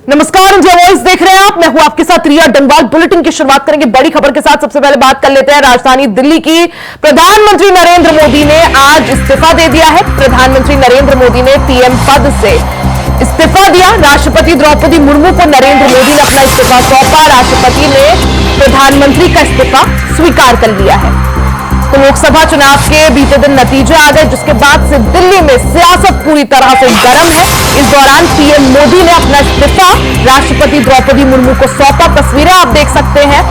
नमस्कार, India voice देख रहे हैं आप। मैं हूं आपके साथ रिया डंगवाल। बुलेटिन की शुरुआत करेंगे बड़ी खबर के साथ। सबसे पहले बात कर लेते हैं राजधानी दिल्ली की। प्रधानमंत्री नरेंद्र मोदी ने आज इस्तीफा दे दिया है। प्रधानमंत्री नरेंद्र मोदी ने पीएम पद से इस्तीफा दिया। राष्ट्रपति द्रौपदी मुर्मू को नरेंद्र मोदी ने अपना इस्तीफा सौंपा। राष्ट्रपति ने प्रधानमंत्री का इस्तीफा स्वीकार कर लिया है। तो लोकसभा चुनाव के बीते दिन नतीजे आ गए, जिसके बाद से दिल्ली में सियासत पूरी तरह से गर्म है। इस दौरान पीएम मोदी ने अपना इस्तीफा राष्ट्रपति द्रौपदी मुर्मू को सौंपा। तस्वीरें आप देख सकते हैं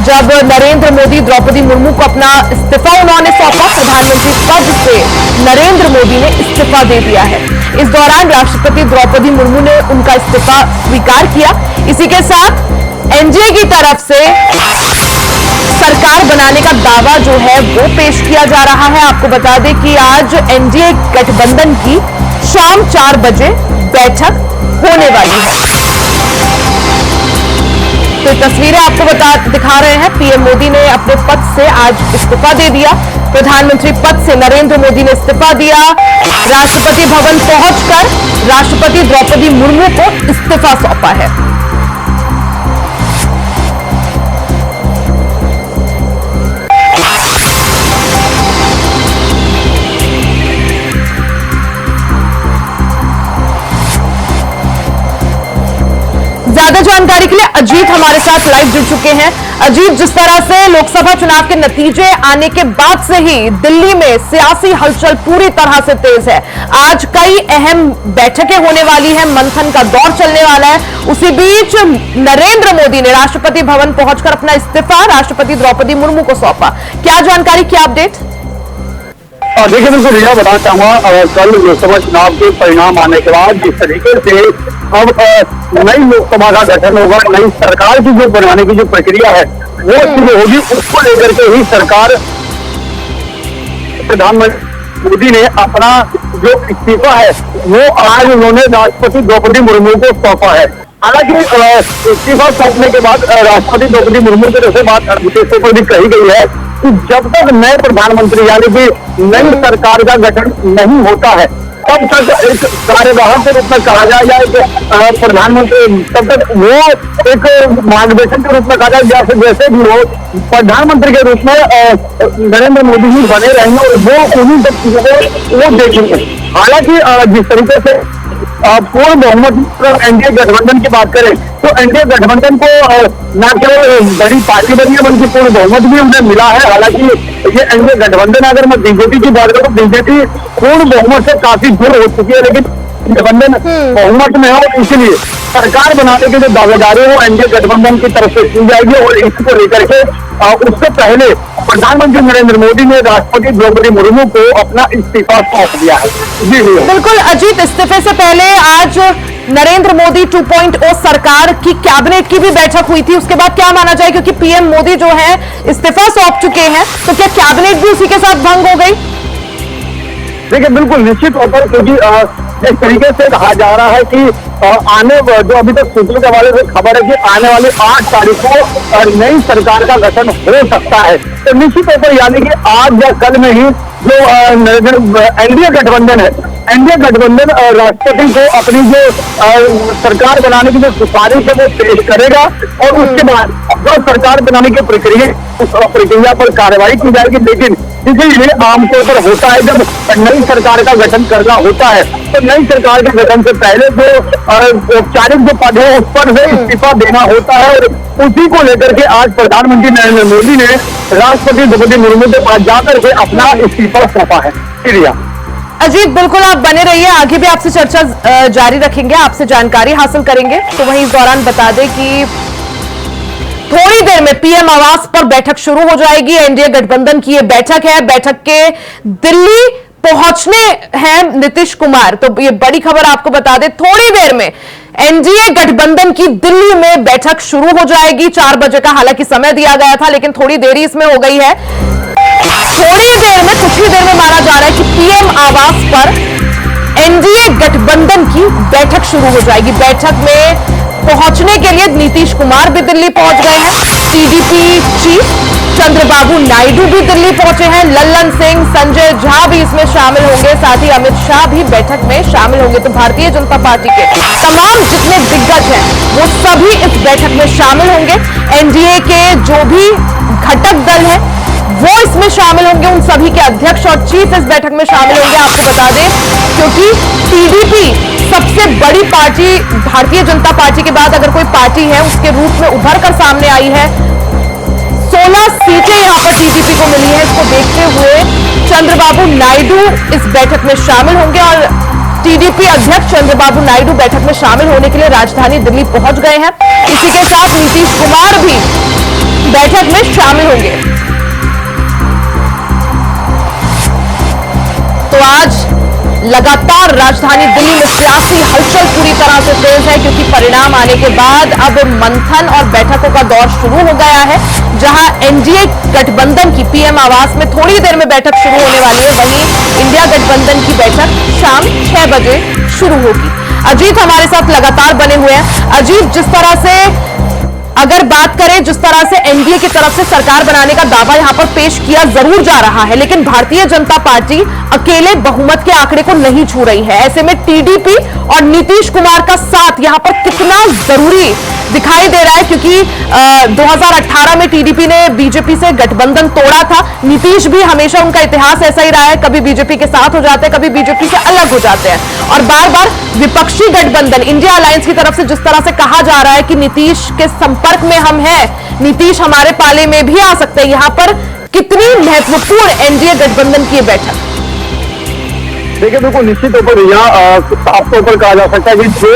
जब नरेंद्र मोदी द्रौपदी मुर्मू को अपना इस्तीफा उन्होंने सौंपा। प्रधानमंत्री पद से नरेंद्र मोदी ने इस्तीफा दे दिया है। इस दौरान राष्ट्रपति द्रौपदी मुर्मू ने उनका इस्तीफा स्वीकार किया। इसी के साथ एनडीए की तरफ से सरकार बनाने का दावा जो है वो पेश किया जा रहा है। आपको बता दें कि आज एनडीए गठबंधन की शाम 4 बजे बैठक होने वाली है। तो तस्वीरें आपको दिखा रहे हैं। पीएम मोदी ने अपने पद से आज इस्तीफा दे दिया। प्रधानमंत्री पद से नरेंद्र मोदी ने इस्तीफा दिया। राष्ट्रपति भवन पहुंचकर राष्ट्रपति द्रौपदी मुर्मू को इस्तीफा सौंपा है। ज्यादा जानकारी के लिए अजीत हमारे साथ लाइव जुड़ चुके हैं। अजीत, जिस तरह से लोकसभा चुनाव के नतीजे आने के बाद से ही दिल्ली में सियासी हलचल पूरी तरह से तेज है। आज कई अहम बैठकें होने वाली हैं, मंथन का दौर चलने वाला है। उसी बीच नरेंद्र मोदी ने राष्ट्रपति भवन पहुंचकर अपना इस्तीफा राष्ट्रपति द्रौपदी मुर्मू को सौंपा। क्या जानकारी, क्या अपडेट? देखिए, मैं रिया बताना चाहूंगा, कल लोकसभा चुनाव के परिणाम आने के बाद जिस तरीके से अब नई लोकसभा का गठन होगा, नई सरकार की जो बनाने की जो प्रक्रिया है वो शुरू होगी, उसको लेकर के ही सरकार प्रधानमंत्री मोदी ने अपना जो इस्तीफा है वो आज उन्होंने राष्ट्रपति द्रौपदी मुर्मू को सौंपा है। हालांकि इस्तीफा सौंपने के बाद राष्ट्रपति द्रौपदी मुर्मू की तरफ से बात विशेष पर भी कही गई है कि जब तक नए प्रधानमंत्री यानी कि नई सरकार का गठन नहीं होता है तब तक एक कार्यवाहक के रूप में कहा जाए या एक प्रधानमंत्री, तब तक वो एक मार्गदर्शन के रूप में कहा जाए, जैसे भी हो प्रधानमंत्री के रूप में नरेंद्र मोदी जी बने रहेंगे और वो उन्हीं सब चीजों को वो देखेंगे। हालांकि जिस तरीके से पूर्ण बहुमत एनडीए गठबंधन की बात करें तो एनडीए गठबंधन को न केवल बड़ी पार्टी बनी है बल्कि पूर्ण बहुमत भी उन्हें मिला है। हालांकि ये एनडीए गठबंधन, अगर मैं बीजेपी की बात करूं, बीजेपी पूर्ण बहुमत से काफी दूर हो चुकी है, लेकिन गठबंधन बहुमत में है और इसलिए सरकार बनाने के जो दावेदारी है वो एनडीए गठबंधन की तरफ से की जाएगी। और इसको लेकर के उससे पहले प्रधानमंत्री नरेंद्र मोदी ने राष्ट्रपति द्रौपदी मुर्मू को अपना इस्तीफा सौंप दिया है। जी बिल्कुल अजीत, इस्तीफे से पहले आज नरेंद्र मोदी 2.0 सरकार की कैबिनेट की भी बैठक हुई थी। उसके बाद क्या माना जाए, क्योंकि पीएम मोदी जो है इस्तीफा सौंप चुके हैं, तो क्या कैबिनेट भी उसी के साथ भंग हो गई? देखिए, बिल्कुल निश्चित तौर पर, क्योंकि इस तरीके से कहा जा रहा है कि आने जो अभी तक सूत्रों के हवाले से खबर है कि आने वाली 8 तारीख को नई सरकार का गठन हो सकता है। तो निश्चित तौर पर यानी कि आज या कल में ही जो एनडीए गठबंधन है, एनडीए गठबंधन राष्ट्रपति को अपनी जो सरकार बनाने की जो सिफारिश है वो पेश करेगा और उसके बाद जो सरकार बनाने की प्रक्रिया उस प्रक्रिया पर कार्रवाई की जाएगी। लेकिन इसीलिए आमतौर पर होता है जब नई सरकार का गठन करना होता है तो नई सरकार के गठन से पहले जो औपचारिक जो पद है उस पर से इस्तीफा देना होता है और उसी को लेकर के आज प्रधानमंत्री नरेंद्र मोदी ने राष्ट्रपति द्रौपदी मुर्मू के पास जाकर के अपना इस्तीफा सौंपा है। अजीत, बिल्कुल आप बने रहिए, आगे भी आपसे चर्चा जारी रखेंगे, आपसे जानकारी हासिल करेंगे। तो वहीं इस दौरान बता दें कि थोड़ी देर में पीएम आवास पर बैठक शुरू हो जाएगी। एनडीए गठबंधन की ये बैठक है। बैठक के दिल्ली पहुंचने हैं नीतीश कुमार। तो ये बड़ी खबर आपको बता दें, थोड़ी देर में एनडीए गठबंधन की दिल्ली में बैठक शुरू हो जाएगी। 4 बजे का हालांकि समय दिया गया था, लेकिन थोड़ी देरी इसमें हो गई है। थोड़ी देर में, कुछ ही देर में माना जा रहा है कि पीएम आवास पर एनडीए गठबंधन की बैठक शुरू हो जाएगी। बैठक में पहुंचने के लिए नीतीश कुमार भी दिल्ली पहुंच गए हैं। टीडीपी चीफ चंद्रबाबू नायडू भी दिल्ली पहुंचे हैं। लल्लन सिंह, संजय झा भी इसमें शामिल होंगे, साथ ही अमित शाह भी बैठक में शामिल होंगे। तो भारतीय जनता पार्टी के तमाम जितने दिग्गज हैं वो सभी इस बैठक में शामिल होंगे। एनडीए के जो भी घटक दल है वो इसमें शामिल होंगे, उन सभी के अध्यक्ष और चीफ इस बैठक में शामिल होंगे। आपको बता दें, क्योंकि टीडीपी सबसे बड़ी पार्टी भारतीय जनता पार्टी के बाद अगर कोई पार्टी है उसके रूप में उभर कर सामने आई है। 16 सीटें यहां पर टीडीपी को मिली है। इसको देखते हुए चंद्रबाबू नायडू इस बैठक में शामिल होंगे और टीडीपी अध्यक्ष चंद्रबाबू नायडू बैठक में शामिल होने के लिए राजधानी दिल्ली पहुंच गए हैं। इसी के साथ नीतीश कुमार भी बैठक में शामिल होंगे। तो आज लगातार राजधानी दिल्ली में सियासी हलचल पूरी तरह से तेज है, क्योंकि परिणाम आने के बाद अब मंथन और बैठकों का दौर शुरू हो गया है। जहां एनडीए गठबंधन की पीएम आवास में थोड़ी देर में बैठक शुरू होने वाली है, वहीं इंडिया गठबंधन की बैठक शाम 6 बजे शुरू होगी। अजीत हमारे साथ लगातार बने हुए हैं। अजीत, जिस तरह से अगर बात करें, जिस तरह से एनडीए की तरफ से सरकार बनाने का दावा यहां पर पेश किया जरूर जा रहा है, लेकिन भारतीय जनता पार्टी अकेले बहुमत के आंकड़े को नहीं छू रही है। ऐसे में टीडीपी और नीतीश कुमार का साथ यहां पर कितना जरूरी दिखाई दे रहा है, क्योंकि 2018 में टीडीपी ने बीजेपी से गठबंधन तोड़ा था। नीतीश भी हमेशा, उनका इतिहास ऐसा ही रहा है, कभी बीजेपी के साथ हो जाते हैं, कभी बीजेपी से अलग हो जाते हैं और बार बार विपक्षी गठबंधन इंडिया अलायंस की तरफ से जिस तरह से कहा जा रहा है कि नीतीश के संपर्क में हम हैं, नीतीश हमारे पाले में भी आ सकते हैं। यहां पर कितनी महत्वपूर्ण एनडीए गठबंधन की बैठक? देखिए, बिल्कुल निश्चित तौर पर यहाँ साफ तौर पर कहा जा सकता है कि जो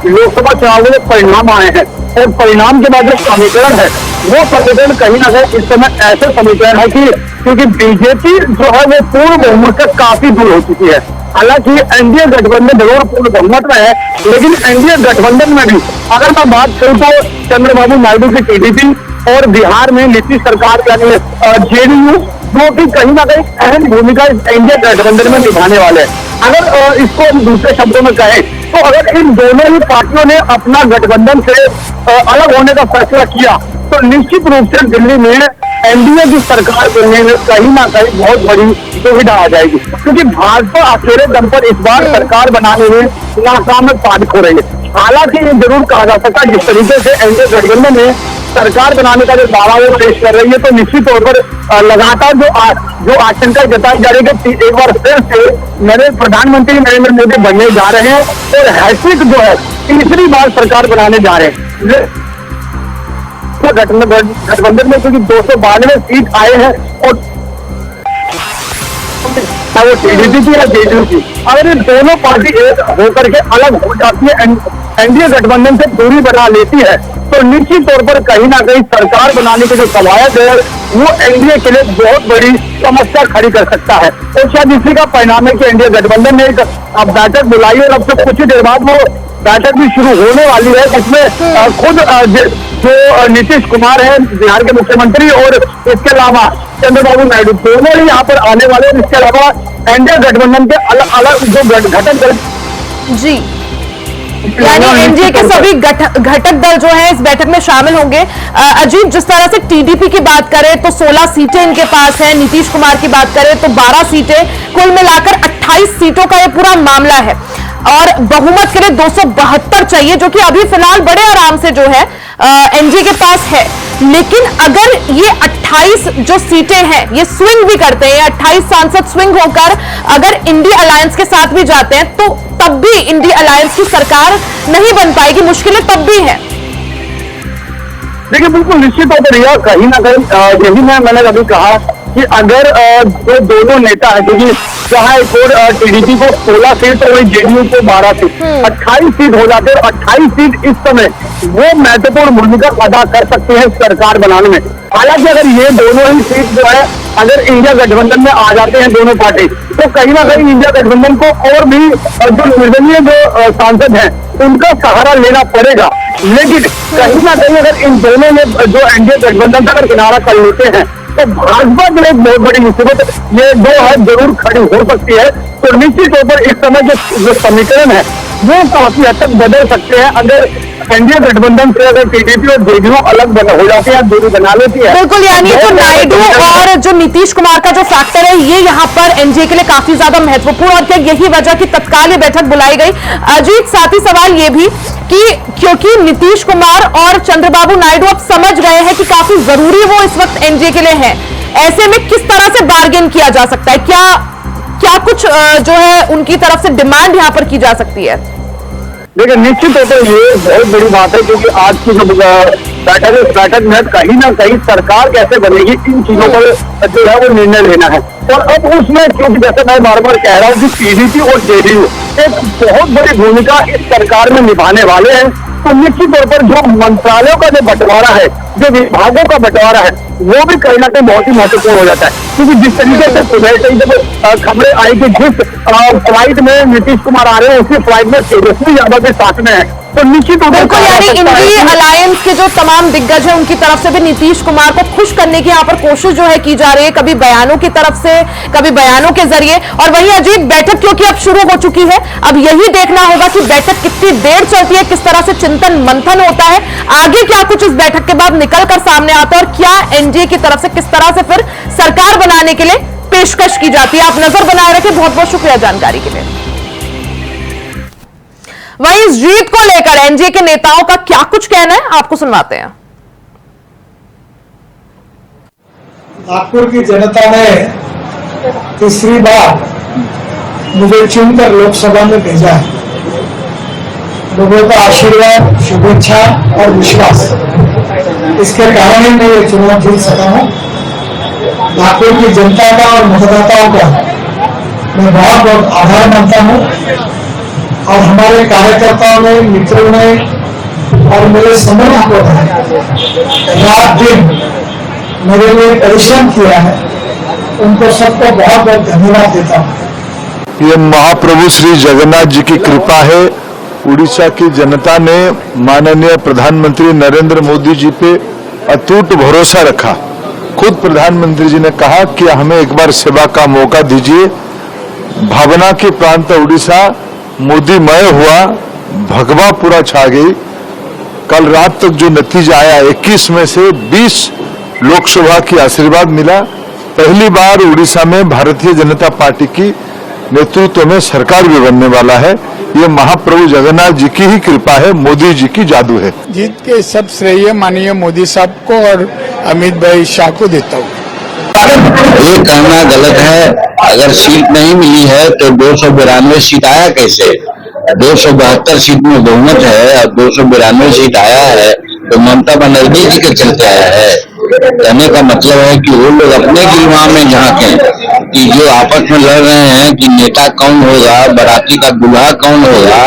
लोकसभा चुनाव में परिणाम आए हैं और परिणाम के बाद जो समीकरण है वो समीकरण कहीं ना कहीं इस समय ऐसे समीकरण है कि क्योंकि बीजेपी जो है वो पूर्ण बहुमत से काफी दूर हो चुकी है। हालांकि एनडीए गठबंधन जरूर पूर्ण बहुमत में है, लेकिन एनडीए गठबंधन में भी अगर मैं बात करूं तो चंद्रबाबू नायडू की टीडीपी और बिहार में नीतीश सरकार यानी जेडीयू, जो कि कहीं ना कहीं अहम भूमिका एनडीए गठबंधन में निभाने वाले हैं। अगर इसको हम दूसरे शब्दों में कहें तो अगर इन दोनों ही पार्टियों ने अपना गठबंधन से अलग होने का फैसला किया तो निश्चित रूप से दिल्ली में एनडीए की सरकार बनने में कहीं ना कहीं बहुत बड़ी सुविधा आ जाएगी, क्योंकि भाजपा अकेले दम पर इस बार सरकार बनाने में नाकाम साबित हो रही है। हालांकि ये जरूर कहा जा सकता है जिस तरीके से एनडीए गठबंधन में सरकार बनाने का जो दावा वो पेश कर रही है, तो निश्चित तौर पर लगातार जो आशंका जताई जा रही है कि एक बार फिर से प्रधानमंत्री नरेंद्र मोदी बनने जा रहे हैं और हैट्रिक जो है तीसरी बार सरकार बनाने जा रहे हैं गठबंधन में, क्योंकि 292 सीट आए हैं और वो टीडीपी की या जेडीयू की, अगर ये दोनों पार्टी एक होकर के अलग हो जाती है, एनडीए गठबंधन से दूरी बना लेती है, तो निश्चित तौर पर कहीं ना कहीं सरकार बनाने के जो कवायद है वो एनडीए के लिए बहुत बड़ी समस्या खड़ी कर सकता है। और शायद इसी का परिणाम है कि एनडीए गठबंधन ने एक बैठक बुलाई और अब से कुछ ही देर बाद वो बैठक भी शुरू होने वाली है, जिसमें खुद जो नीतीश कुमार है बिहार के मुख्यमंत्री और इसके अलावा चंद्रबाबू नायडू दोनों ही यहाँ पर आने वाले हैं। इसके अलावा एनडीए गठबंधन के अलग अलग जो घटक जी, यानी एनडीए के सभी घटक दल जो है इस बैठक में शामिल होंगे। अजीत, जिस तरह से टीडीपी की बात करें तो 16 सीटें इनके पास है, नीतीश कुमार की बात करें तो 12 सीटें, कुल मिलाकर 28 सीटों का ये पूरा मामला है और बहुमत के लिए 272 चाहिए, जो कि अभी फिलहाल बड़े आराम से जो है एनडीए के पास है। लेकिन अगर ये 28 जो सीटें हैं ये स्विंग भी करते हैं, 28 सांसद स्विंग होकर अगर इंडिया अलायंस के साथ भी जाते हैं तो तब भी इंडिया अलायंस की सरकार नहीं बन पाएगी, मुश्किलें तब भी हैं। देखिए, बिल्कुल निश्चित तौर पर यह कहीं ना कहीं यही मैंने अभी कहा कि अगर जो दोनों नेता है, क्योंकि जहां एक और टीडीपी को 16 सीट और जेडीयू को 12 सीट, 28 सीट हो जाते हैं। 28 सीट इस समय वो महत्वपूर्ण भूमिका अदा कर सकते हैं सरकार बनाने में। हालांकि अगर ये दोनों ही सीट जो है अगर इंडिया गठबंधन में आ जाते हैं दोनों पार्टी, तो कहीं ना कहीं इंडिया गठबंधन को और भी जो निर्दलीय जो सांसद हैं उनका सहारा लेना पड़ेगा। लेकिन कहीं ना कहीं अगर इन दोनों में जो एनडीए गठबंधन का अगर किनारा कर लेते हैं तो भाजपा के लिए एक बहुत बड़ी मुसीबत ये दो है जरूर खड़ी हो सकती है। तो निश्चित तौर पर इस समय जो समीकरण है वो काफी हद तक बदल सकते हैं अगर एनडीए गठबंधन से अगर टीडीपी और जेडीयू अलग हो जाती है, दूरी बना लेती है। बिल्कुल, यानी तो नायडू और जो नीतीश कुमार का जो फैक्टर है ये यहाँ पर एनडीए के लिए काफी ज्यादा महत्वपूर्ण, और क्या यही वजह कि तत्काल ये बैठक बुलाई गई? अजीत, साथ ही सवाल ये भी कि क्योंकि नीतीश कुमार और चंद्रबाबू नायडू अब समझ गए हैं कि काफी जरूरी वो इस वक्त एनडीए के लिए है, ऐसे में किस तरह से बार्गेन किया जा सकता है? क्या कुछ जो है उनकी तरफ से डिमांड यहां पर की जा सकती है? देखिए, निश्चित तौर पर ये बहुत बड़ी बात है, क्योंकि आज की जो बैठक है, उस बैठक में कहीं ना कहीं सरकार कैसे बनेगी, इन चीजों पर जो है वो निर्णय लेना है। और अब उसमें, क्योंकि जैसे मैं बार बार कह रहा हूँ कि टीडीपी और जेडीयू एक बहुत बड़ी भूमिका इस सरकार में निभाने वाले हैं, तो निश्चित तौर पर जो मंत्रालयों का जो बंटवारा है, जो विभागों का बंटवारा है, वो भी कहीं ना कहीं बहुत ही महत्वपूर्ण हो जाता है। क्योंकि जिस तरीके से सुबह से ही जब खबरें आई कि जिस फ्लाइट में नीतीश कुमार आ रहे हैं, उसी फ्लाइट में तेजस्वी यादव के साथ में है, तो निश्चित रूप बिल्कुल, यानी इंडी अलायंस के जो तमाम दिग्गज हैं उनकी तरफ से भी नीतीश कुमार को खुश करने की यहाँ पर कोशिश जो है की जा रही है, कभी बयानों की तरफ से, कभी बयानों के जरिए। और वहीं अजीत, बैठक क्योंकि अब शुरू हो चुकी है, अब यही देखना होगा कि बैठक कितनी देर चलती है, किस तरह से चिंतन मंथन होता है, आगे क्या कुछ इस बैठक के बाद निकलकर सामने आता है, और क्या एनडीए की तरफ से किस तरह से फिर सरकार बनाने के लिए पेशकश की जाती है। आप नजर बनाए रखें। बहुत बहुत शुक्रिया जानकारी के लिए। वहीं इस जीत को लेकर एनडीए के नेताओं का क्या कुछ कहना है, आपको सुनवाते हैं। नागपुर की जनता ने तीसरी बार मुझे चुनकर लोकसभा में भेजा है। लोगों का आशीर्वाद, शुभेच्छा और विश्वास, इसके कारण ही मैं ये चुनाव जीत सका हूं। नागपुर की जनता का और मतदाताओं का मैं बहुत बहुत आभार मानता हूं, और हमारे कार्यकर्ताओं ने, मित्रों ने और मेरे समर्थकों ने रात दिन मेरे लिए परिश्रम किया है, उनको सबको बहुत बहुत धन्यवाद देता हूं। ये महाप्रभु श्री जगन्नाथ जी की कृपा है। उड़ीसा की जनता ने माननीय प्रधानमंत्री नरेंद्र मोदी जी पे अटूट भरोसा रखा। खुद प्रधानमंत्री जी ने कहा कि हमें एक बार सेवा का मौका दीजिए। भावना के प्रांत उड़ीसा मोदीमय हुआ, भगवा पूरा छा गई। कल रात तक जो नतीजा आया, 21 में से 20 लोकसभा की आशीर्वाद मिला। पहली बार उड़ीसा में भारतीय जनता पार्टी की नेतृत्व में सरकार भी बनने वाला है। ये महाप्रभु जगन्नाथ जी की ही कृपा है, मोदी जी की जादू है। जीत के सब श्रेय माननीय मोदी साहब को और अमित भाई शाह को देता हूँ। ये कहना गलत है। अगर सीट नहीं मिली है तो 292 सीट आया कैसे? 272 सीट में बहुमत है और 292 सीट आया है तो ममता बनर्जी जी के चलते आया है। कहने का मतलब है कि वो लोग अपने गिरवा में झांके कि जो आपस में लड़ रहे हैं कि नेता कौन होगा, बाराती का दूल्हा कौन होगा,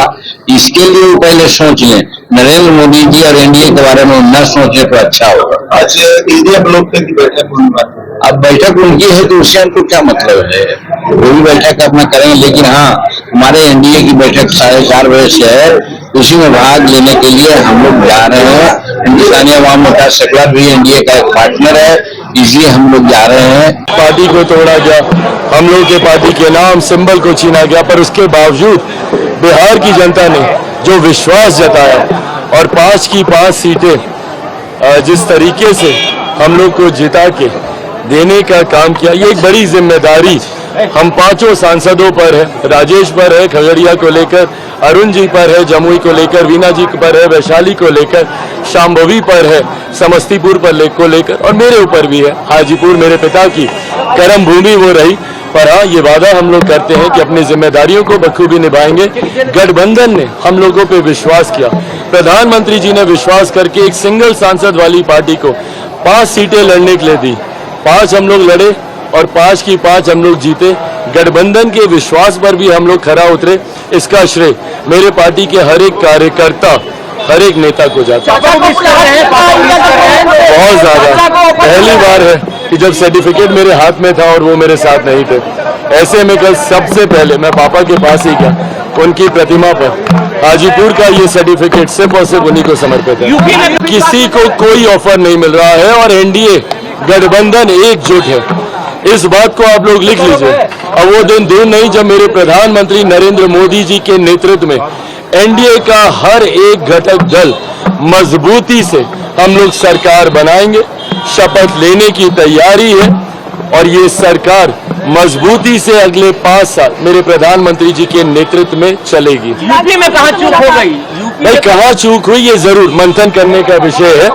इसके लिए वो पहले सोच लें। नरेंद्र मोदी जी और एनडीए के बारे में न सोचे तो अच्छा होगा। अच्छा, इंडिया ब्लॉक की बैठक अब बैठक उनकी है तो उससे हमको क्या मतलब है? वो भी बैठक अपना करेंगे, लेकिन हाँ, हमारे एनडीए की बैठक 4:30 बजे से है, उसी में भाग लेने के लिए हम लोग जा रहे हैं। हिंदुस्तानी अवाम मोर्चा सेकुलर भी एनडीए का एक पार्टनर है, इसलिए हम लोग जा रहे हैं। पार्टी को तोड़ा गया, हम लोग के पार्टी के नाम सिंबल को छीना गया, पर उसके बावजूद बिहार की जनता ने जो विश्वास जताया और 5 की 5 सीटें जिस तरीके से हम लोग को जिता के देने का काम किया, ये एक बड़ी जिम्मेदारी हम 5 सांसदों पर है। राजेश पर है खगड़िया को लेकर, अरुण जी पर है जमुई को लेकर, वीना जी पर है वैशाली को लेकर, शांभवी पर है समस्तीपुर पर को लेकर, और मेरे ऊपर भी है। हाजीपुर मेरे पिता की कर्म भूमि वो रही। पर हाँ, ये वादा हम लोग करते हैं कि अपनी जिम्मेदारियों को बखूबी निभाएंगे। गठबंधन ने हम लोगों पे विश्वास किया, प्रधानमंत्री जी ने विश्वास करके एक सिंगल सांसद वाली पार्टी को 5 सीटें लड़ने के लिए दी। 5 हम लोग लड़े और 5 की 5 हम लोग जीते। गठबंधन के विश्वास पर भी हम लोग खरा उतरे। इसका श्रेय मेरे पार्टी के हर एक कार्यकर्ता, हर एक नेता को जाता है। बहुत ज्यादा, पहली बार है कि जब सर्टिफिकेट मेरे हाथ में था और वो मेरे साथ नहीं थे। ऐसे में कल सबसे पहले मैं पापा के पास ही गया, उनकी प्रतिमा पर हाजीपुर का ये सर्टिफिकेट सिर्फ और सिर्फ उन्हीं को समर्पित है। किसी को कोई ऑफर नहीं मिल रहा है और एनडीए गठबंधन एकजुट है। इस बात को आप लोग लिख लीजिए। अब वो दिन दूर नहीं जब मेरे प्रधानमंत्री नरेंद्र मोदी जी के नेतृत्व में एनडीए का हर एक घटक दल मजबूती से हम लोग सरकार बनाएंगे। शपथ लेने की तैयारी है और ये सरकार मजबूती से अगले 5 साल मेरे प्रधानमंत्री जी के नेतृत्व में चलेगी। यूपी में कहाँ चूक हो गई? भाई कहाँ चूक हुई ये जरूर मंथन करने का विषय है।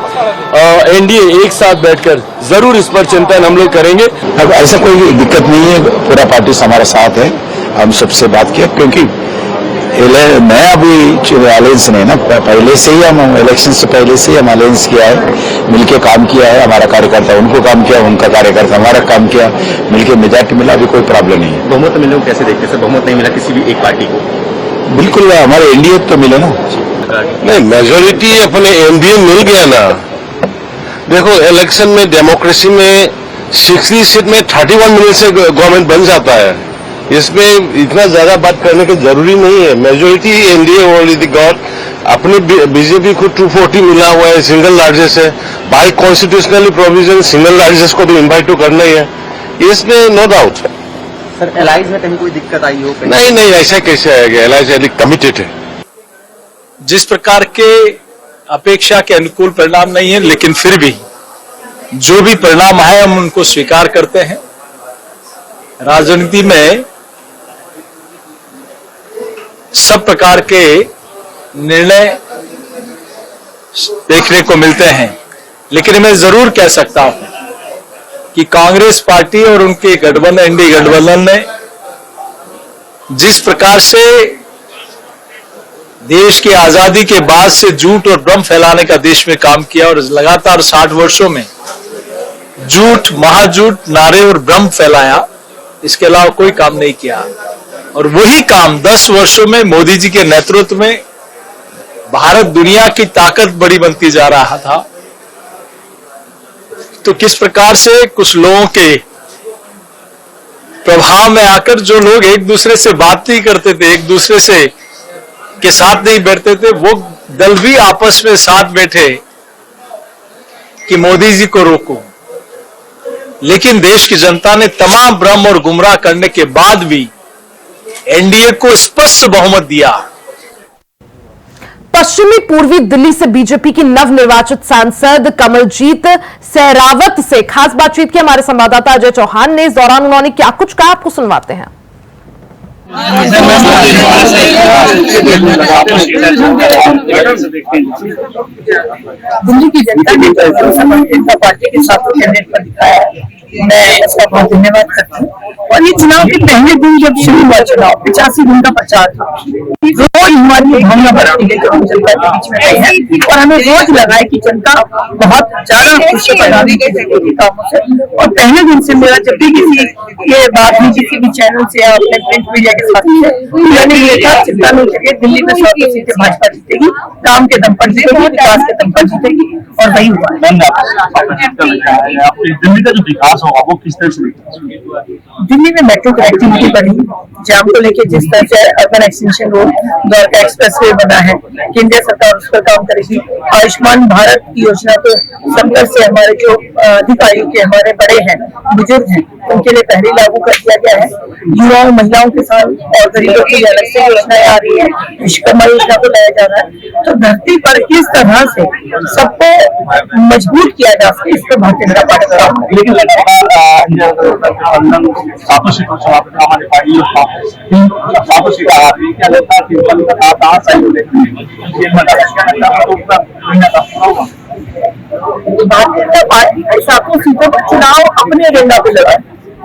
एनडीए एक साथ बैठकर जरूर इस पर चिंतन हम लोग करेंगे। अब ऐसा कोई दिक्कत नहीं है, पूरा पार्टी हमारे साथ है। हम सबसे बात किया क्योंकि नया अभी अलायंस नहीं ना, पहले से ही हम इलेक्शन से पहले से ही हम अलायंस किया है, मिलके काम किया है। हमारा कार्यकर्ता उनको काम किया, उनका कार्यकर्ता हमारा काम किया, मिलके मेजॉरिटी मिला, अभी कोई प्रॉब्लम नहीं है। बहुमत मिले कैसे देखते हैं सर? बहुमत नहीं मिला किसी भी एक पार्टी को? बिल्कुल हमारे एनडीए तो मिले ना। नहीं, मेजोरिटी अपने एनडीए मिल गया ना। देखो इलेक्शन में डेमोक्रेसी में 60 सीट में 31 मिनट से गवर्नमेंट बन जाता है। इसमें इतना ज्यादा बात करने की जरूरी नहीं है। मेजोरिटी एनडीए ऑलरेडी गॉट, अपने बीजेपी को 240 मिला हुआ है, सिंगल लार्जेस्ट है। By constitutionally provision single largest को तो इन्वाइट तो करना ही है, इसमें नो डाउट। सर एलाइज में कहीं कोई दिक्कत आई हो? नहीं, ऐसा कैसे आएगा? एलाइज कमिटेड है। जिस प्रकार के अपेक्षा के अनुकूल परिणाम नहीं है, लेकिन फिर भी जो भी परिणाम आए हम उनको स्वीकार करते हैं। राजनीति में सब प्रकार के निर्णय देखने को मिलते हैं, लेकिन मैं जरूर कह सकता हूं कि कांग्रेस पार्टी और उनके गठबंधन एनडीए गठबंधन ने जिस प्रकार से देश की आजादी के बाद से झूठ और भ्रम फैलाने का देश में काम किया और लगातार 60 वर्षों में झूठ, महाझूठ, नारे और भ्रम फैलाया, इसके अलावा कोई काम नहीं किया। और वही काम 10 वर्षों में मोदी जी के नेतृत्व में भारत दुनिया की ताकत बड़ी बनती जा रहा था। तो किस प्रकार से कुछ लोगों के प्रभाव में आकर जो लोग एक दूसरे से बात नहीं करते थे, एक दूसरे से के साथ नहीं बैठते थे, वो दल भी आपस में साथ बैठे कि मोदी जी को रोको। लेकिन देश की जनता ने तमाम भ्रम और गुमराह करने के बाद भी एनडीए को स्पष्ट बहुमत दिया। पश्चिमी पूर्वी दिल्ली से बीजेपी की नवनिर्वाचित सांसद कमलजीत सहरावत से खास बातचीत की हमारे संवाददाता अजय चौहान ने। इस दौरान उन्होंने क्या कुछ कहा, आपको सुनवाते हैं। दिल्ली की जनता ने जनता पार्टी के साथ कैंडिडेट पर दिखाया, मैं इसका बहुत धन्यवाद करता हूँ। और ये चुनाव के पहले दिन जब शुरू हुआ चुनाव, 85 दिन का प्रचार था, रोज हमारी भावना बढ़ती है कि हम जनता के बीच में गए हैं और हमें रोज लगा है कि जनता बहुत ज्यादा खुश है प्रधानमंत्री कामों से। और पहले दिन से मेरा जब भी किसी ये बात नहीं किसी भी चैनल से या अपने प्रिंट मीडिया के साथ मैंने ये था, चिंता नहीं करिए, दिल्ली में 100 सीटें भाजपा जीतेगी, काम के दम पर जीतेगी, विकास के दम पर जीतेगी, और वही हुआ। दिल्ली का जो विकास होगा वो किस तरह से? दिल्ली में मेट्रो कनेक्टिविटी बढ़ी, जाम को लेकर जिस तरह से urban extension road, Dwarka expressway बना है, केंद्र सरकार उस पर काम करेगी। आयुष्मान भारत की योजना को संघर्ष से हमारे जो अधिकारियों के हमारे बड़े हैं, बुजुर्ग हैं, उनके लिए पहले लागू कर दिया गया है। युवाओं महिलाओं के साथ और गरीबों की अलग से योजनाएं आ रही है, विश्वकर्मा योजना को लाया जा रहा है। तो धरती पर किस तरह से सबको मजबूत किया जा सके, इस पर भारतीय जनता पार्टी भारतीय जनता पार्टी 7 सीटों पर चुनाव अपने एजेंडा पे लड़ा।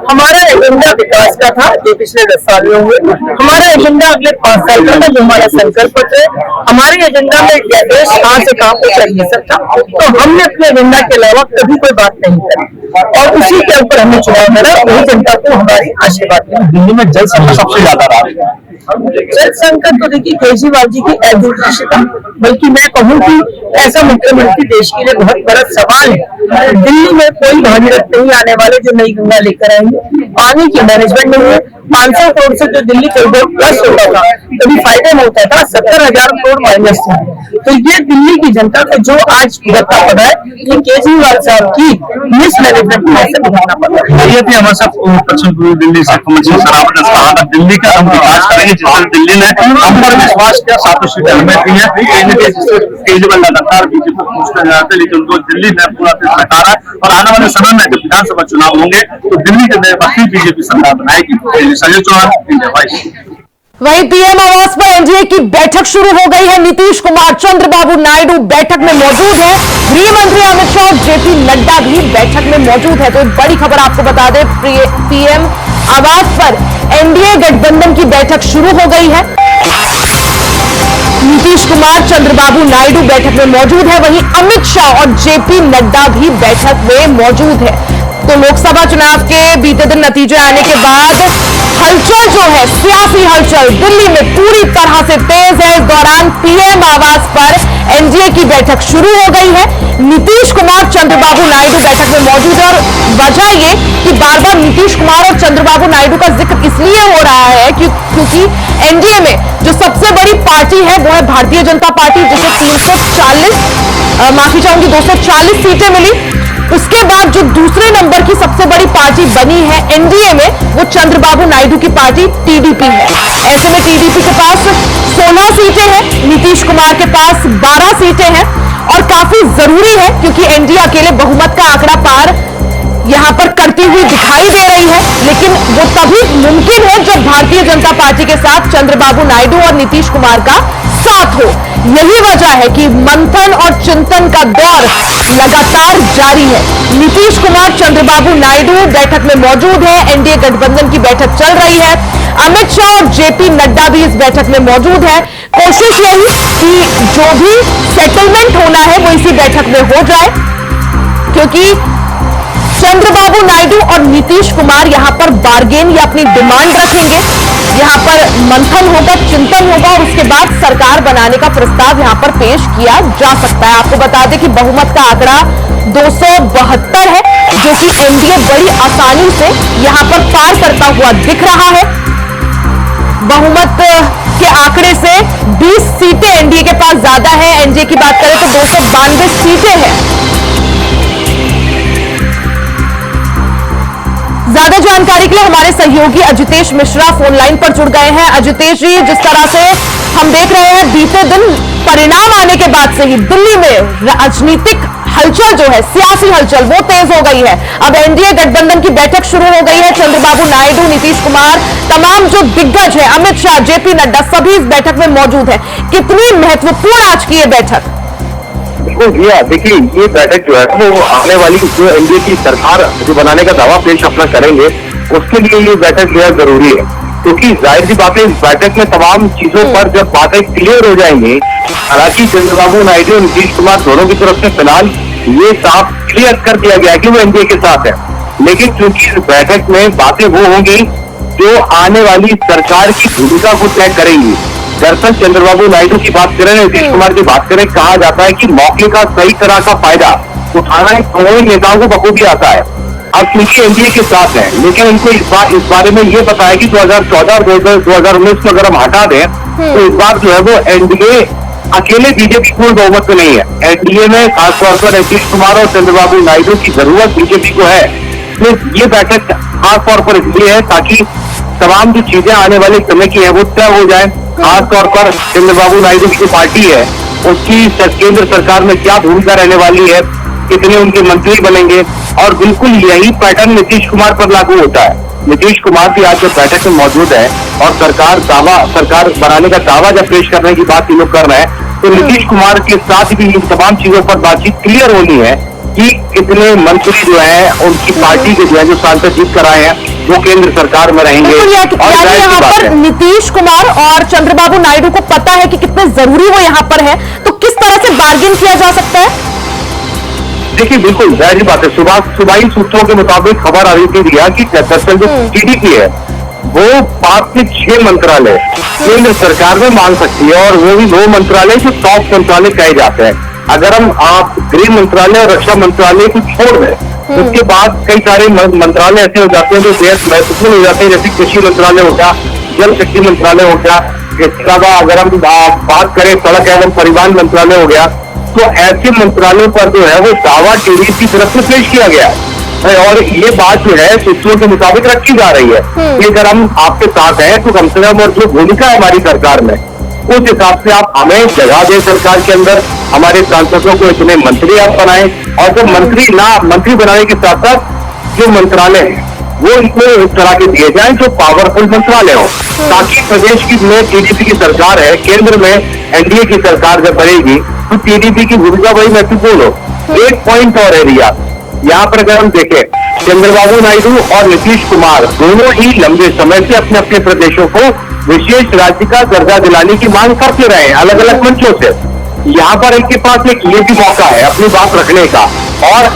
हमारा एजेंडा विकास का था जो पिछले 10 साल में हुए, हमारा एजेंडा अगले 5 साल का था जो हमारा संकल्प है। हमारे एजेंडा में देश कहाँ से कहाँ को चाहिए सकता, तो हमने अपने एजेंडा के अलावा कभी कोई बात नहीं करी और उसी के ऊपर हमने चुनाव लड़ा। वही जनता को हमारी आशीर्वाद मिला। दिल्ली में जल संकट सबसे ज्यादा रहा है। जल संकट तो देखिए केजरीवाल जी की अदूरदर्शिता, बल्कि मैं कहूँ कि ऐसा मुख्यमंत्री देश के लिए बहुत बड़ा सवाल है। दिल्ली में कोई भागीरथ नहीं आने वाले जो नई गंगा लेकर आएंगे, पानी की मैनेजमेंट नहीं है। 500 करोड़ से जो दिल्ली कॉरिडोर प्लस होता था कभी फायदे में होता था 70,000 करोड़ माइनस था। तो ये दिल्ली की जनता को जो आज भुगतना पड़ा है कि केजरीवाल साहब की मिसमैनेजमेंट से भुगतना पड़ रहा है। ये थी हमारे साथ पश्चिम पूर्व दिल्ली से कमल सरावत ने कहा था दिल्ली का हम विकास करेंगे जिससे दिल्ली ने हम पर विश्वास किया, 7 सीटें हमें दी है। केजरीवाल लगातार बीजेपी को पूछते जाते लेकिन उनको दिल्ली में पूरा सरकार है और आने वाले समय में जब विधानसभा चुनाव होंगे तो दिल्ली के अंदर फिर बीजेपी सरकार बनाएगी। संजय चौहान। वहीं पीएम आवास पर एनडीए की बैठक शुरू हो गई है। नीतीश कुमार, चंद्रबाबू नायडू बैठक में मौजूद है। गृह मंत्री अमित शाह और जेपी नड्डा भी बैठक में मौजूद है। तो एक बड़ी खबर आपको बता दें, पीएम आवास पर एनडीए गठबंधन की बैठक शुरू हो गई है। नीतीश कुमार, चंद्रबाबू नायडू बैठक में मौजूद है। वहीं अमित शाह और जेपी नड्डा भी बैठक में मौजूद है। तो लोकसभा चुनाव के बीते दिन नतीजे आने के बाद हलचल जो है, सियासी हलचल दिल्ली में पूरी तरह से तेज है। इस दौरान पीएम आवास पर एनडीए की बैठक शुरू हो गई है। नीतीश कुमार, चंद्रबाबू नायडू बैठक में मौजूद है और वजह ये कि बार बार नीतीश कुमार और चंद्रबाबू नायडू का जिक्र इसलिए हो रहा है क्योंकि एनडीए में जो सबसे बड़ी पार्टी है वो है भारतीय जनता पार्टी, जिसे 240 सीटें मिली। उसके बाद जो दूसरे नंबर की सबसे बड़ी पार्टी बनी है एनडीए में वो चंद्रबाबू नायडू की पार्टी टीडीपी है। ऐसे में टीडीपी के पास 16 सीटें हैं, नीतीश कुमार के पास 12 सीटें हैं और काफी जरूरी है क्योंकि एनडीए अकेले बहुमत का आंकड़ा पार यहां पर करती हुई दिखाई दे रही है। लेकिन वो तभी मुमकिन है जब भारतीय जनता पार्टी के साथ चंद्रबाबू नायडू और नीतीश कुमार का साथ हो। यही वजह है कि मंथन और चिंतन का दौर लगातार जारी है। नीतीश कुमार, चंद्रबाबू नायडू बैठक में मौजूद है। एनडीए गठबंधन की बैठक चल रही है। अमित शाह और जेपी नड्डा भी इस बैठक में मौजूद है। कोशिश यही कि जो भी सेटलमेंट होना है वो इसी बैठक में हो जाए क्योंकि चंद्रबाबू नायडू और नीतीश कुमार यहां पर बार्गेन या अपनी डिमांड रखेंगे। यहां पर मंथन होगा, चिंतन होगा और उसके बाद सरकार बनाने का प्रस्ताव यहां पर पेश किया जा सकता है। आपको बता दें कि बहुमत का आंकड़ा 272 है जो कि एनडीए बड़ी आसानी से यहां पर पार करता हुआ दिख रहा है। बहुमत के आंकड़े से 20 सीटें एनडीए के पास ज्यादा है। एनडीए की बात करें तो 292 सीटें हैं। ज्यादा जानकारी के लिए हमारे सहयोगी अजितेश मिश्रा फोन लाइन पर जुड़ गए हैं। अजितेश जी, जिस तरह से हम देख रहे हैं बीते दिन परिणाम आने के बाद से ही दिल्ली में राजनीतिक हलचल जो है, सियासी हलचल वो तेज हो गई है। अब एनडीए गठबंधन की बैठक शुरू हो गई है। चंद्रबाबू नायडू, नीतीश कुमार, तमाम जो दिग्गज है, अमित शाह, जेपी नड्डा सभी इस बैठक में मौजूद है। कितनी महत्वपूर्ण आज की ये बैठक? देखिए ये बैठक जो है वो आने वाली जो एनडीए की सरकार जो बनाने का दावा पेश अपना करेंगे उसके लिए ये बैठक बेहद जरूरी है क्योंकि जाहिर सी बात है इस बैठक में तमाम चीजों पर जब बातें क्लियर हो जाएंगी। हालांकि चंद्रबाबू नायडू और नीतीश कुमार दोनों की तरफ से फिलहाल ये साफ क्लियर कर दिया गया कि वो एनडीए के साथ है, लेकिन क्योंकि इस बैठक में बातें वो होंगी जो आने वाली सरकार की भूमिका को तय करेंगी। दरअसल चंद्रबाबू नायडू की बात करें, नीतीश कुमार की बात करें, कहा जाता है कि मौके का सही तरह का फायदा उठाना दोनों नेताओं को बखूबी आता है। अब क्योंकि एनडीए के साथ है लेकिन इनको इस बारे में ये पता है कि 2014 और 2019 को अगर हम हटा दें तो इस बार जो है वो एनडीए अकेले बीजेपी पूर्ण बहुमत में नहीं है। एनडीए में खासतौर पर नीतीश कुमार और चंद्रबाबू नायडू की जरूरत बीजेपी को है। तो ये बैठक खासतौर पर इसलिए है ताकि तमाम जो चीजें आने वाले समय की है वो तय हो जाए। खासतौर पर चंद्रबाबू नायडू की जो पार्टी है उसकी केंद्र सरकार में क्या भूमिका रहने वाली है, कितने उनके मंत्री बनेंगे और बिल्कुल यही पैटर्न नीतीश कुमार पर लागू होता है। नीतीश कुमार भी आज जब बैठक में मौजूद है और सरकार बनाने का दावा जब पेश करने की बात ये लोग कर रहे हैं तो नीतीश कुमार के साथ भी इन तमाम चीजों पर बातचीत क्लियर होनी है कि कितने मंत्री जो है उनकी पार्टी के जो है जो सांसद जीत कर आए हैं वो केंद्र सरकार में रहेंगे। और यहाँ पर नीतीश कुमार और चंद्रबाबू नायडू को पता है कि कितने जरूरी वो यहाँ पर है, तो किस तरह से बार्गेन किया जा सकता है? देखिए बिल्कुल जाहिर बात है, सुबह सूत्रों के मुताबिक खबर आ रही थी दिया कि दरअसल जो टीडीपी है वो 5 से 6 मंत्रालय केंद्र सरकार में मांग सकती है और वो भी 2 मंत्रालय जो टॉप मंत्रालय कहे जाते हैं। अगर हम आप गृह मंत्रालय और रक्षा मंत्रालय को छोड़ दें उसके बाद कई सारे मंत्रालय ऐसे हो जाते हैं जो बेहद महत्वपूर्ण हो जाते हैं, जैसे कृषि मंत्रालय हो गया, जल शक्ति मंत्रालय हो गया, इसके अलावा अगर हम बात करें सड़क एवं परिवहन मंत्रालय हो गया, तो ऐसे मंत्रालयों पर जो है वो दावा टीडीपी की तरफ से पेश किया गया है और ये बात जो है सूत्रों के मुताबिक रखी जा रही है कि अगर हम आपके साथ हैं तो कम से कम, और जो भूमिका है हमारी सरकार में उस हिसाब से आप हमें जगह दें सरकार के अंदर, हमारे सांसदों को इतने मंत्री आप बनाएं, और जब मंत्री बनाने के साथ साथ जो मंत्रालय है वो इनको इस तरह के दिए जाएं जो पावरफुल मंत्रालय हो, ताकि प्रदेश की में टीडीपी की सरकार है, केंद्र में एनडीए की सरकार जब बनेगी तो टीडीपी की भूमिका बड़ी महत्वपूर्ण हो। एक पॉइंट और है रिया, यहाँ पर अगर हम देखें, चंद्रबाबू नायडू और नीतीश कुमार दोनों ही लंबे समय से अपने अपने प्रदेशों को विशेष राज्य का दर्जा दिलाने की मांग करते रहे हैं अलग अलग मंचों से। यहाँ पर इनके पास एक ये भी मौका है अपनी बात रखने का। और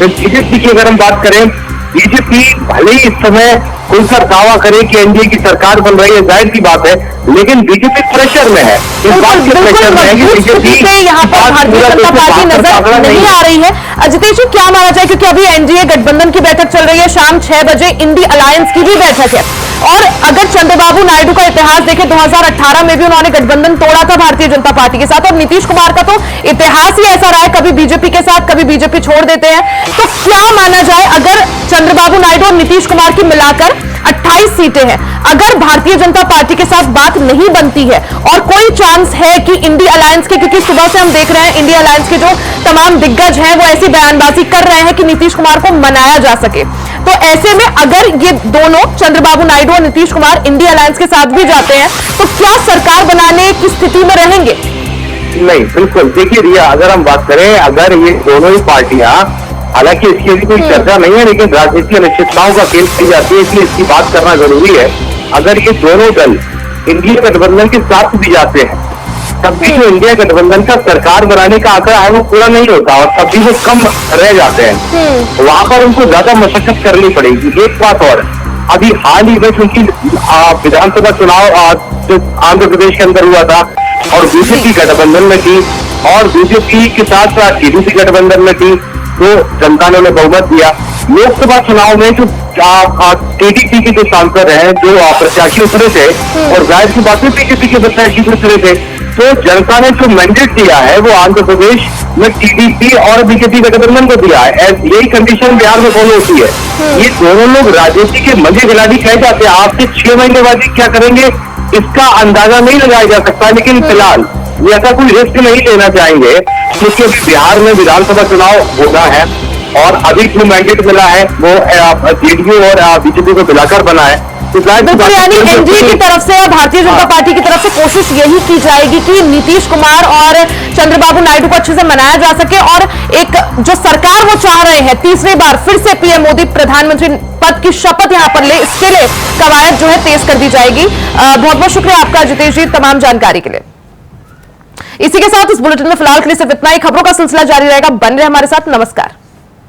बीजेपी की अगर हम बात करें, बीजेपी भले ही इस समय खुलकर दावा करे कि एनडीए की सरकार बन रही है, जाहिर की बात है, लेकिन बीजेपी प्रेशर में है, इस बात के प्रेशर में है कि बीजेपी यहाँ पर भारतीय जनता पार्टी नजर नहीं आ रही है। जितेश जी, क्या माना जाए, क्योंकि अभी एनडीए गठबंधन की बैठक चल रही है, शाम 6 बजे इंडी अलायंस की भी बैठक है, और अगर चंद्रबाबू नायडू का इतिहास देखें 2018 में भी उन्होंने गठबंधन तोड़ा था भारतीय जनता पार्टी के साथ, और नीतीश कुमार का तो इतिहास ही ऐसा रहा है, कभी बीजेपी के साथ कभी बीजेपी छोड़ देते हैं। तो क्या माना जाए, अगर चंद्रबाबू नायडू और नीतीश कुमार की मिलाकर 28 सीटें हैं, अगर भारतीय जनता पार्टी के साथ बात नहीं बनती है और कोई चांस है कि इंडी अलायंस के, क्योंकि सुबह से हम देख रहे हैं इंडी अलायंस के जो तमाम दिग्गज हैं वो ऐसी बयानबाजी कर रहे हैं कि नीतीश कुमार को मनाया जा सके, तो ऐसे में अगर ये दोनों चंद्रबाबू नायडू और नीतीश कुमार इंडी अलायंस के साथ भी जाते हैं तो क्या सरकार बनाने की स्थिति में रहेंगे? नहीं, बिल्कुल। देखिए रिया, अगर हम बात करें, अगर ये दोनों ही पार्टियां, हालांकि इसकी अभी कोई चर्चा नहीं है, लेकिन राजनीतिक अनिश्चितताओं का खेल की जाती है, इसलिए इसकी बात करना जरूरी है। अगर ये दोनों दल इंडिया गठबंधन के साथ भी जाते हैं तब भी जो इंडिया गठबंधन का सरकार बनाने का आंकड़ा है वो पूरा नहीं होता, और तब भी वो कम रह जाते हैं, वहां पर उनको ज्यादा मशक्कत करनी पड़ेगी। एक बात और, अभी हाल ही में चूंकि विधानसभा चुनाव आंध्र प्रदेश के अंदर हुआ था और बीजेपी गठबंधन में थी, और बीजेपी के साथ साथ टीडीपी गठबंधन में थी, तो जनता ने उन्हें बहुमत दिया। लोकसभा चुनाव में जो टीडीपी के जो सांसद हैं, जो प्रत्याशी उतरे थे, और जाहिर की बात है बीजेपी के प्रत्याशी उतरे थे, तो जनता ने जो मैंडेट दिया है वो आंध्र प्रदेश में टीडीपी और बीजेपी गठबंधन को दिया है। यही कंडीशन बिहार में फॉलो होती है। ये दोनों लोग राजनीति के मजे खिलाड़ी कहे जाते हैं। आज से 6 महीने बाद क्या करेंगे इसका अंदाजा नहीं लगाया जा सकता, लेकिन फिलहाल ये ऐसा कोई रिस्क नहीं लेना चाहेंगे, क्योंकि अभी बिहार में विधानसभा चुनाव होना है और अभी जो मैंडेट मिला है वो जेडीयू और बीजेपी को मिलाकर बना है। तो यानी एनडीए की तरफ से और भारतीय जनता पार्टी की तरफ से कोशिश यही की जाएगी कि नीतीश कुमार और चंद्रबाबू नायडू को अच्छे से मनाया जा सके, और एक जो सरकार वो चाह रहे हैं तीसरी बार फिर से पीएम मोदी प्रधानमंत्री पद की शपथ यहां पर ले, इसके लिए कवायद जो है तेज कर दी जाएगी। बहुत बहुत शुक्रिया आपका जितेश जी तमाम जानकारी के लिए। इसी के साथ इस बुलेटिन में फिलहाल के लिए सिर्फ इतना ही। खबरों का सिलसिला जारी रहेगा, बन रहे हमारे साथ। नमस्कार।